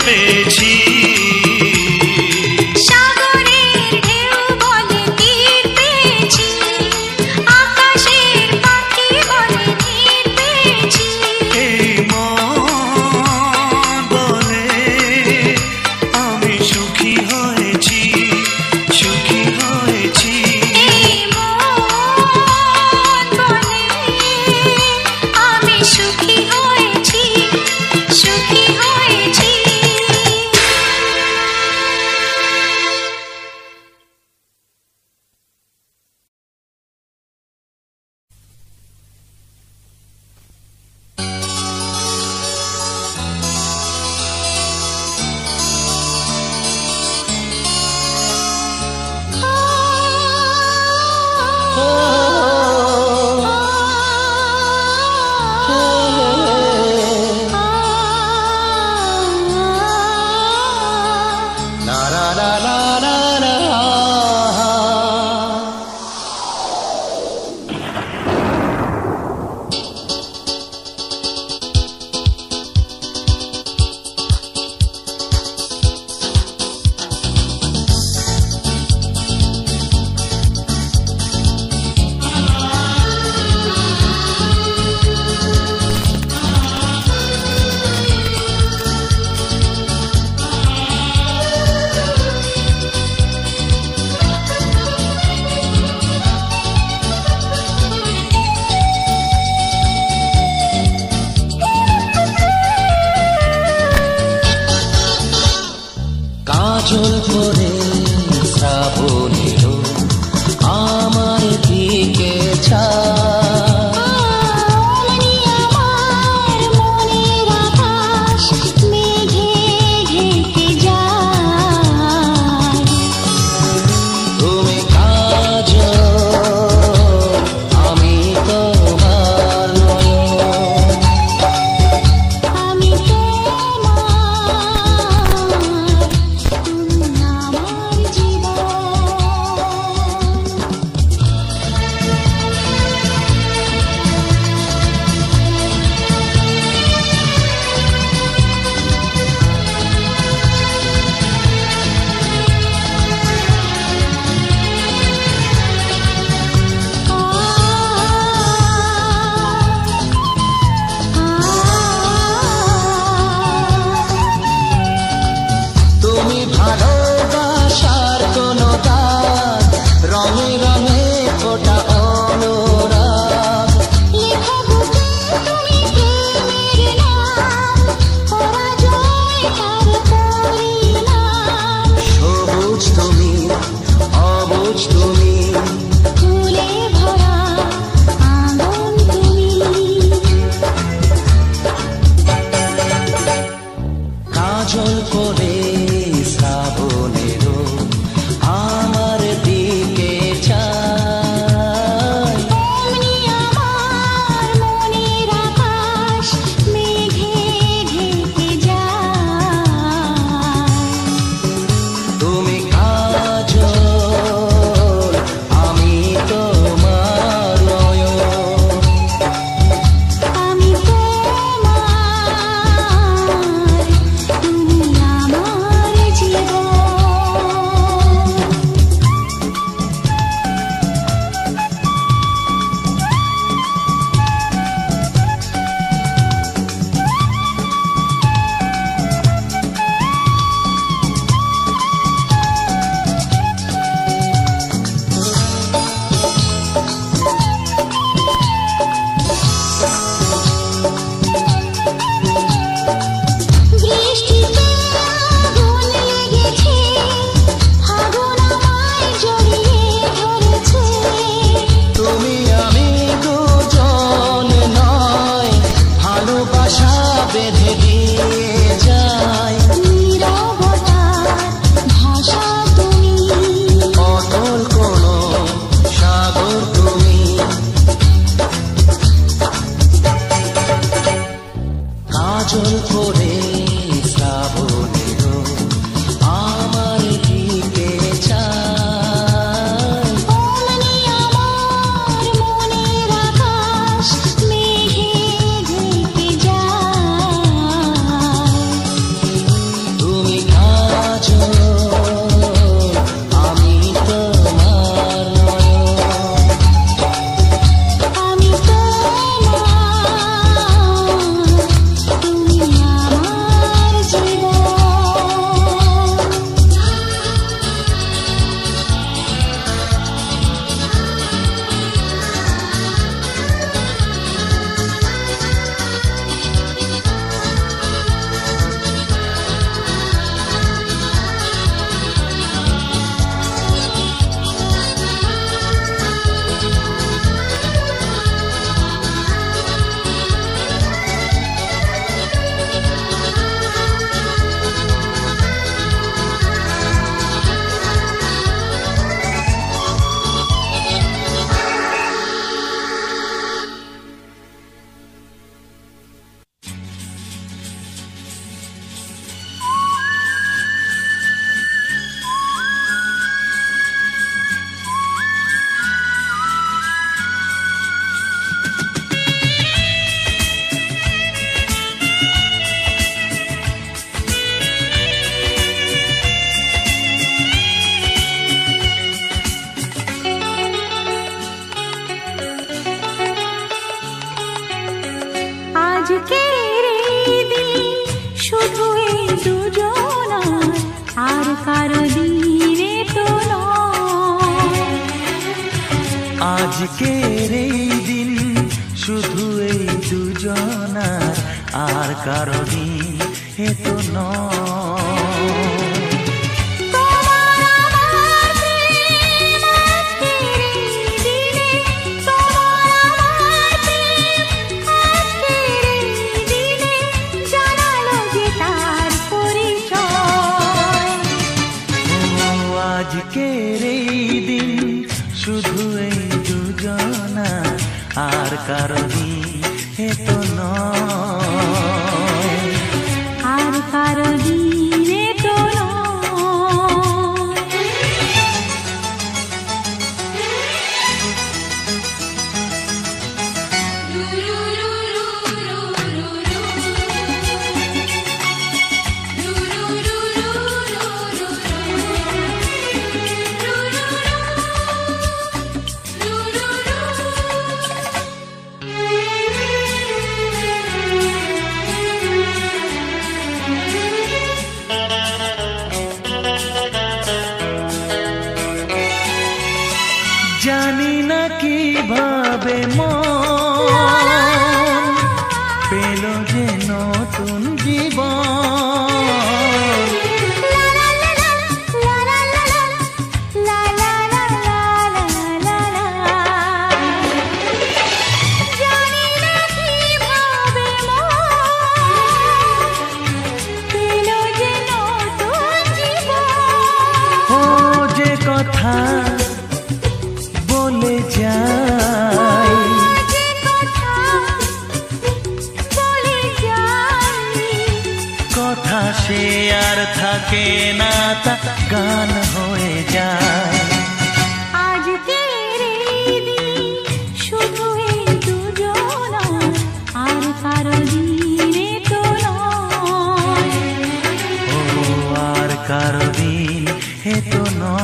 পেয়েছি। সাগরের ঢেউ বলে তীর পেয়েছি, আকাশের পাখি বলে নীর পেয়েছি। এই মন বলে আমি সুখী হয়েছি, সুখী হয়েছি। এই মন বলে আমি সুখী হয়েছি, সুখী হয়েছি। কাজল করে শ্রাবণের আমার দিকে অমনি আমার মনের আকাশ মেঘে ঢেকে যায়। তুমি কাজল আমি তোমার নয়ন, আমি তোমার, তুমি আমার আজকের এই দিন শুধু এই দুজনার, আর কারো দিনে তো নয়। আজকের এই দিন শুধু এই দুজনার, আর কারো দিন এ তো নয়। আজকের এই দিন শুধু এই দুজনা, আর কারো দিন এ তো নয়, আর কারো দিনে তো জানি না কিভাবে মন পেল যে নতুন জীবন। ও যে কথা বলে যাই, কথা সে আর থাকে না, তা গান হয়ে যায়। আজকের এই দিন শুধু এই দুজনার, আর কারো দিনে তো নয়। ও আর কারো দিন এ তো নয়।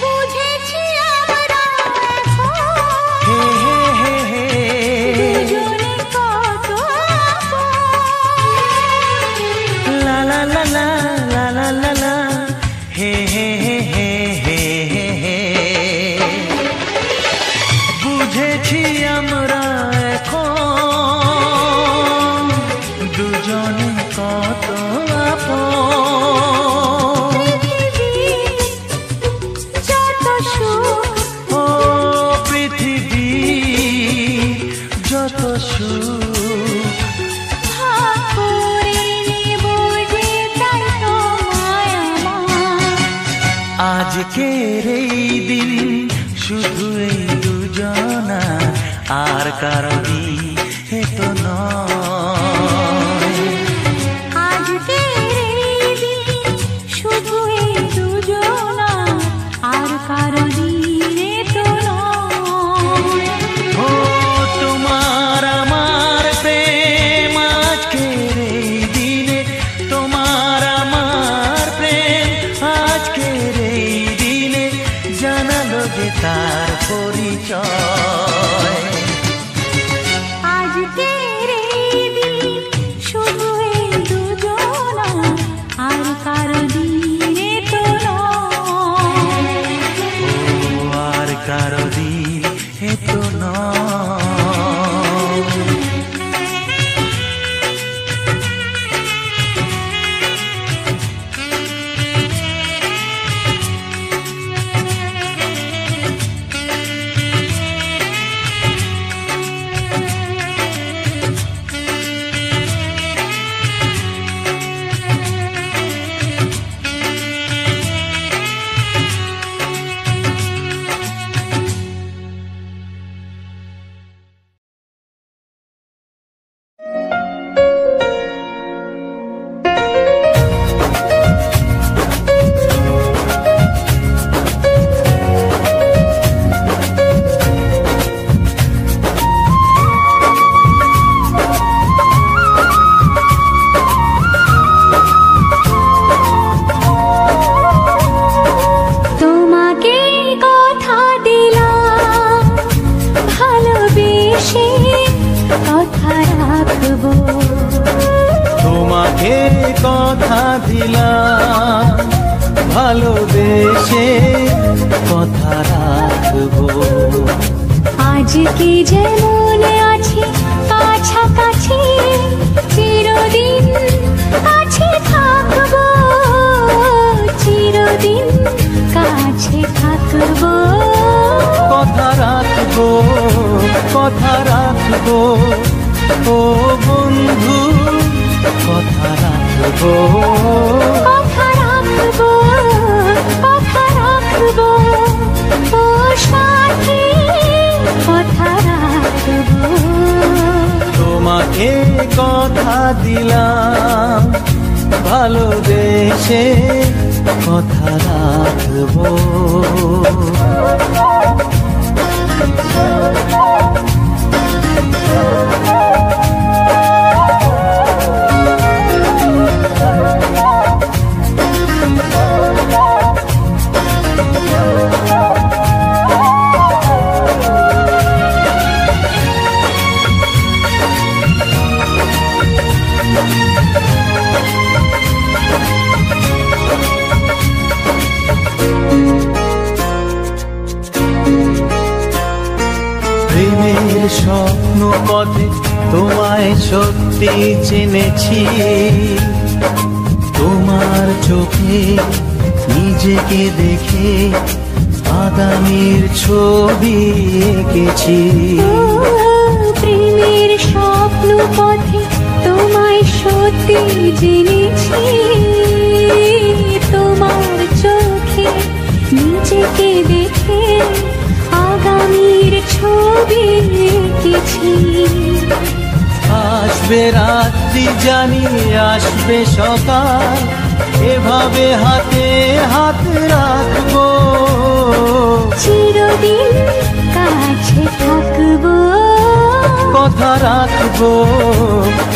বুঝেছি আমরা এখন হে হে হে হে, দুজনে কত আপন। লা লা লা লা লা লা লা লা, হে হে হে হে হে হে হে। বুঝেছি আমরা এখন দুজনে কত আপন। যত সুখ ও পৃথিবী যত সুখ, ভাগ করে নেব যে তাই তো মায়া আমার। আজকের এই দিন শুধু এই দুজনা, আর কারো দিন এ তো নয়। আজকের এই দিন শুধু এই দুজনার, আর কারো দিনে তো নয়। ও তোমার আমার প্রেম আজকের এই দিনে, তোমার আমার প্রেম আজকের এই দিনে জানালো যে তার পরিচয়। আজকের এই দিন শুধু এই দুজনার, আর কারো দিনে তো নয়। ও আর কারো দিন এ তো নয়। কথা দিলাম, ভালোবেসে কথা রাখবো। আজকে যেমন আছি কাছাকাছি, চিরদিন কাছে থাকবো, চিরদিন কাছে থাকবো। কথা রাখবো, কথা রাখবো, ও বন্ধু কথা রাখবো। কথা রাখবো, কথা রাখবো, ও সাথী কথা রাখবো। তোমাকে কথা দিলাম, ভালোবেসে কথা রাখবো। প্রেমের স্বপ্ন পথে তোমায় সত্যি চিনেছি, তোমার চোখে নিজেকে দেখে আগামীর ছবি এঁকেছি। প্রেমের স্বপ্ন পথে তোমায় সত্যি জেনেছি, তোমার চোখে নিজেকে দেখে আগামীর ছবি এঁকেছি। আসবে রাত্রি জানি আসবে সকাল, এভাবে হাতে হাত রাখবো, চিরদিন কাছে থাকবো। কথা রাখবো,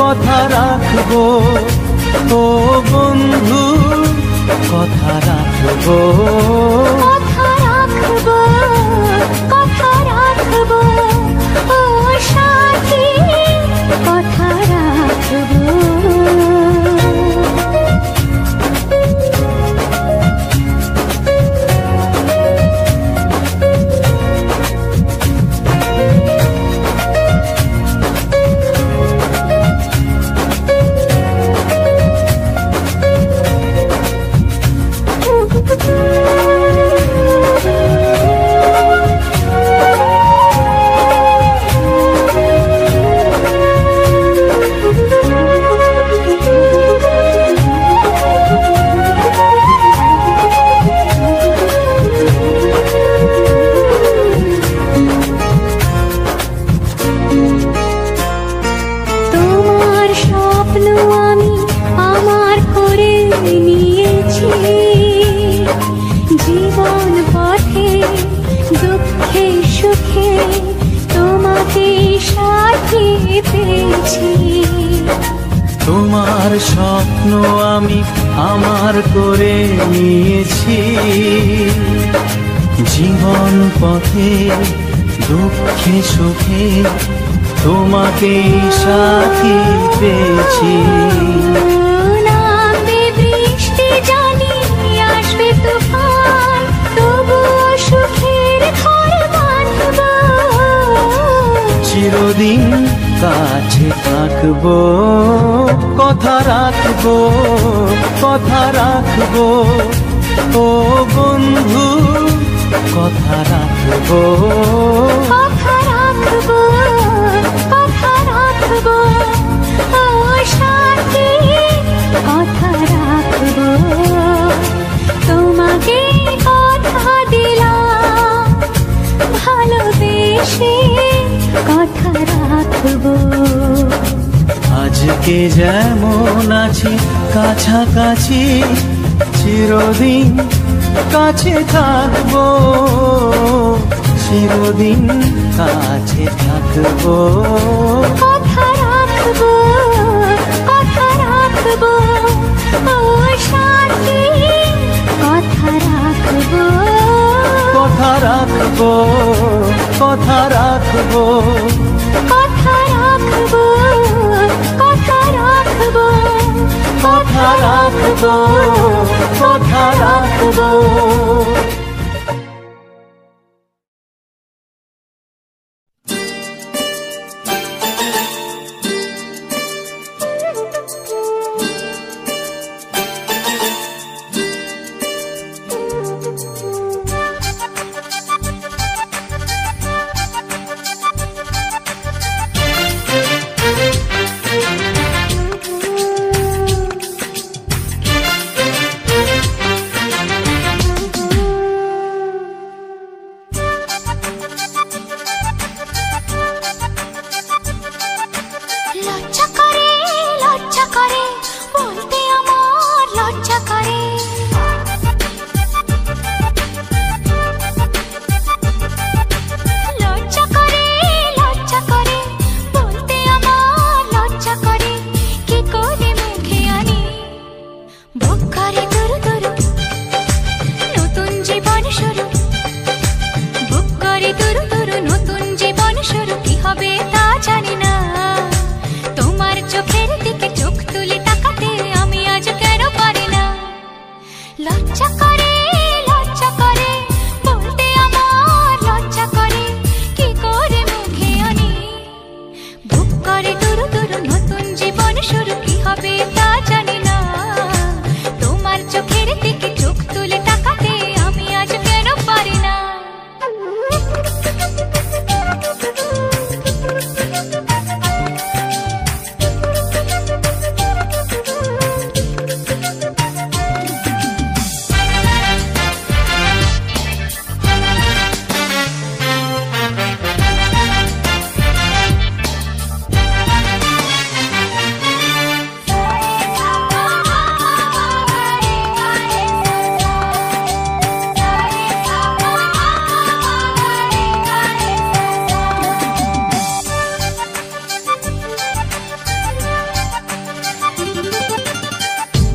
কথা রাখবো, ও বন্ধু কথা রাখবো। কথা রাখবো, কথা রাখবো, ও সাথী কথা রাখবো। তোমার স্বপ্ন আমি আমার করে নিয়েছি, জীবন পথে দুঃখে সুখে তোমাকে সাথী পেয়েছি। তোমার স্বপ্ন আমি আমার করে নিয়েছি, জীবন পথে দুঃখে সুখে তোমাকে সাথী পেয়েছি। নামবে বৃষ্টি জানি আসবে তুফান, তবুও সুখের ঘর বাঁধব, চিরদিন কাছে থাকবো। কথা রাখবো, কথা রাখবো, ও বন্ধু কথা রাখবো। কথা রাখবো, কথা রাখবো, ও সাথী কথা রাখবো। তোমাকে কথা দিলাম, ভালোবেসে কথা রাখবো। আজকে যেমন আছি কাছাকাছি, চিরদিন কাছে থাকবো, চিরদিন কাছে থাকবো। কথা রাখবো, কথা রাখবো, ও সাথী কথা রাখবো। কথা রাখবো, কথা রাখবো, কথা রাখবো, কথা রাখবো, কথা রাখবো, কথা রাখবো।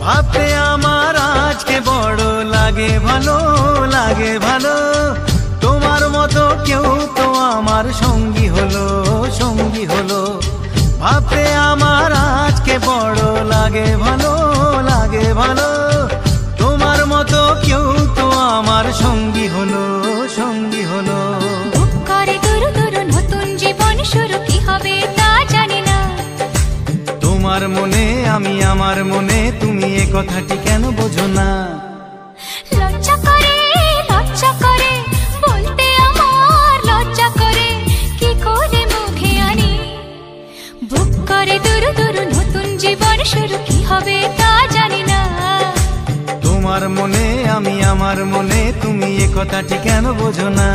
ভাবতে আমার আজকে বড় লাগে ভালো, লাগে ভালো। তোমার মতো কেউ তো আমার সঙ্গী হলো, সঙ্গী হলো। ভাবতে আমার আজকে বড় লাগে ভালো, লাগে ভালো। তোমার মতো কেউ তো আমার সঙ্গী হলো, সঙ্গী হলো। করে দূর দূর নতুন জীবন শুরু কি হবে তা জানি না। তোমার মনে আমি, আমার মনে তুমি, এ কথাটি কেন বোঝো না? লজ্জা করে, লজ্জা করে বলতে আমার লজ্জা করে, কি করে মুখে আনি। বুক করে দূর দূর নতুন জীবন শুরু কি হবে তা জানি না। তোমার মনে আমি, আমার মনে তুমি, এ কথাটি কেন বোঝো না?